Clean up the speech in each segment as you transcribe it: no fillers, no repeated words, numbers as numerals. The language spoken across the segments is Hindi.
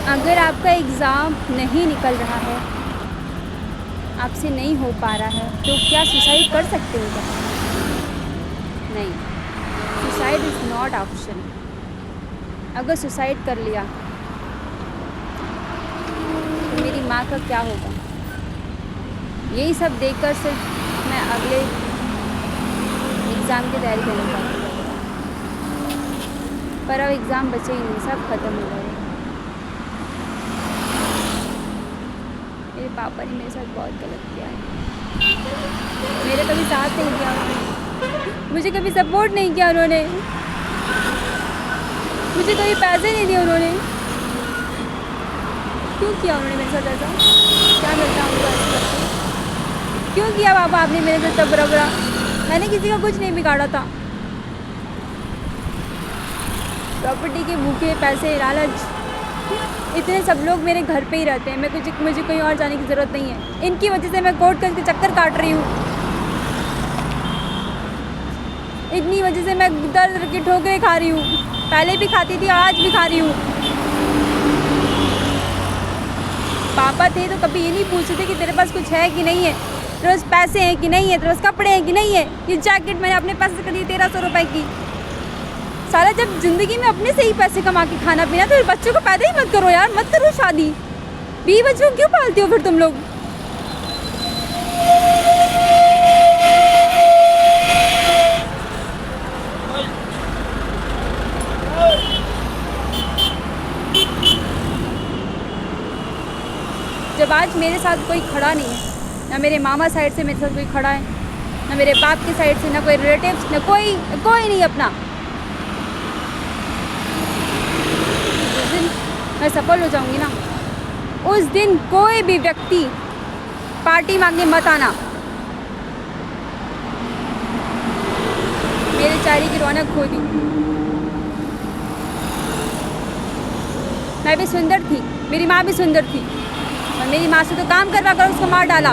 अगर आपका एग्ज़ाम नहीं निकल रहा है, आपसे नहीं हो पा रहा है, तो क्या सुसाइड कर सकते हो क्या? नहीं, सुसाइड इज़ नॉट ऑप्शन। अगर सुसाइड कर लिया तो मेरी माँ का क्या होगा? यही सब देखकर सिर्फ मैं अगले एग्ज़ाम की तैयारी करने पाती। पर अब एग्ज़ाम बचे ही नहीं, सब ख़त्म हो गए। मेरे पापा ने मेरे साथ बहुत गलत किया है। मेरे कभी साथ नहीं दिया उन्होंने, मुझे कभी सपोर्ट नहीं किया उन्होंने, मुझे कभी पैसे नहीं दिए उन्होंने। क्यों किया उन्होंने मेरे साथ ऐसा? क्या मिलता उनको ऐसा करके? क्यों किया पापा आपने मेरे साथ तब बुरा? मैंने किसी का कुछ नहीं बिगाड़ा था। प्रॉपर्टी के भूखे, पैसे, लालच, इतने सब लोग मेरे घर पे ही रहते हैं। मुझे कहीं और जाने की ज़रूरत नहीं है। इनकी वजह से मैं कोर्ट के चक्कर काट रही हूँ। इतनी वजह से मैं दर की ठोकरें खा रही हूँ। पहले भी खाती थी, आज भी खा रही हूँ। पापा थे तो कभी ये नहीं पूछते थे कि तेरे पास कुछ है कि नहीं है, तेरे पास पैसे हैं कि नहीं है, तेरे पास कपड़े हैं कि नहीं है। ये जैकेट मैंने अपने पैसे से खरीदी 1300 रुपए की। साला जब ज़िंदगी में अपने से ही पैसे कमा के खाना पीना, तो बच्चों को पैदा ही मत करो यार, मत करो शादी। 20 बच्चों क्यों पालती हो फिर तुम लोग? जब आज मेरे साथ कोई खड़ा नहीं है, ना मेरे मामा साइड से मेरे साथ कोई खड़ा है, ना मेरे बाप की साइड से, ना कोई रिलेटिव्स, ना कोई नहीं अपना। जिस दिन मैं सफल हो जाऊंगी ना, उस दिन कोई भी व्यक्ति पार्टी मांगने मत आना। मेरे चेहरे की रौनक खो दी। मैं भी सुंदर थी, मेरी माँ भी सुंदर थी, और मेरी माँ से तो काम करवा कर उसको मार डाला।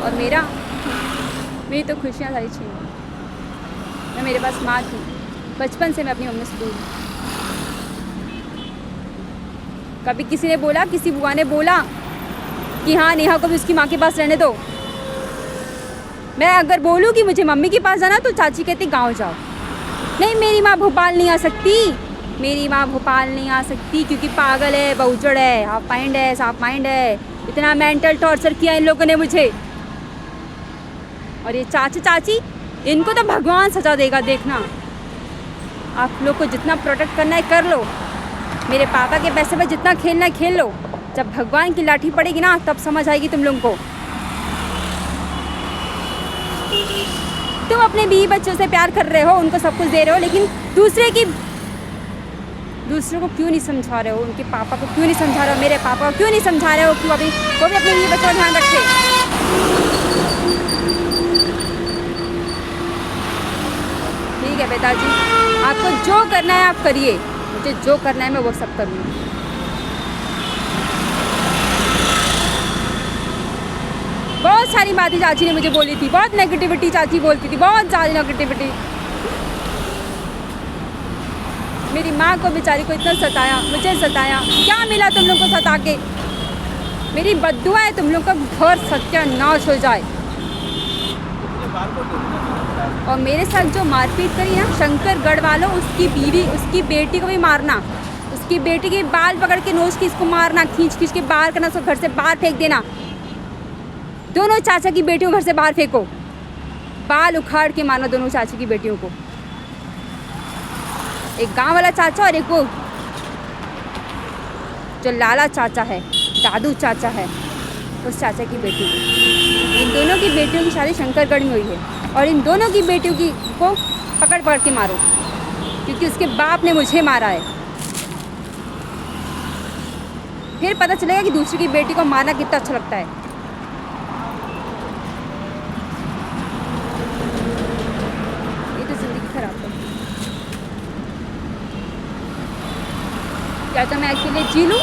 और मेरी तो खुशियाँ सारी छीन ली। मैं मेरे पास माँ थी, बचपन से मैं अपनी मम्मी से दूर। कभी किसी ने बोला, किसी बुआ ने बोला कि हाँ नेहा को भी उसकी माँ के पास रहने दो। मैं अगर बोलूँ कि मुझे मम्मी के पास जाना, तो चाची कहती गाँव जाओ। नहीं, मेरी माँ भोपाल नहीं आ सकती, मेरी माँ भोपाल नहीं आ सकती क्योंकि पागल है, बहुजड़ है, हाफ माइंड है, साफ माइंड है। इतना मेंटल टॉर्चर किया इन लोगों ने मुझे। और ये चाची, इनको तो भगवान सजा देगा, देखना। आप लोग को जितना प्रोटेक्ट करना है कर लो, मेरे पापा के पैसे पर जितना खेलना है खेल लो। जब भगवान की लाठी पड़ेगी ना, तब समझ आएगी तुम लोगों को। तुम अपने 20 बच्चों से प्यार कर रहे हो, उनको सब कुछ दे रहे हो, लेकिन दूसरों को क्यों नहीं समझा रहे हो? उनके पापा को क्यों नहीं समझा रहे हो? मेरे पापा को क्यों नहीं समझा रहे हो कि वो भी अपने 20 बच्चों का ध्यान रखे? ठीक है पिताजी, आपको जो करना है आप करिए, मुझे जो करना है मैं वो सब करूँगी। बहुत सारी बातें चाची ने मुझे बोली थी, बहुत नेगेटिविटी चाची बोलती थी, बहुत सारी नेगेटिविटी। मेरी माँ को बेचारी को इतना सताया, मुझे सताया। क्या मिला तुम लोग को सता के? मेरी बद्दुआ है तुम लोग का घर सत्यानाश हो जाए। और मेरे साथ जो मारपीट करी ना शंकरगढ़ वालों, उसकी बीवी, उसकी बेटी को भी मारना, उसकी बेटी के बाल पकड़ के नोच के इसको मारना, खींच के बाहर करना, उसको घर से बाहर फेंक देना। दोनों चाचा की बेटियों को घर से बाहर फेंको, बाल उखाड़ के मारना दोनों चाचा की बेटियों को। एक गांव वाला चाचा और एक वो जो लाला चाचा है, दादू चाचा है, उस चाचा की बेटी को। इन दोनों की बेटियों की शादी शंकरगढ़ में हुई है, और इन दोनों की बेटियों को पकड़ के मारो, क्योंकि उसके बाप ने मुझे मारा है। फिर पता चलेगा कि दूसरी की बेटी को मारना कितना अच्छा लगता है। ये तो जिंदगी खराब है। या तो मैं अकेले जी लूँ,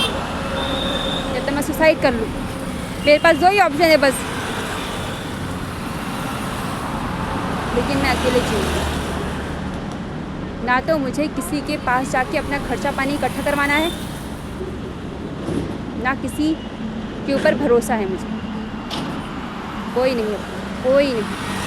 या तो मैं सुसाइड कर लूँ। मेरे पास दो ही ऑप्शन है बस, लेकिन मैं अकेले जीऊँगी। ना तो मुझे किसी के पास जाके अपना खर्चा पानी इकट्ठा करवाना है, ना किसी के ऊपर भरोसा है मुझे। कोई नहीं, कोई नहीं।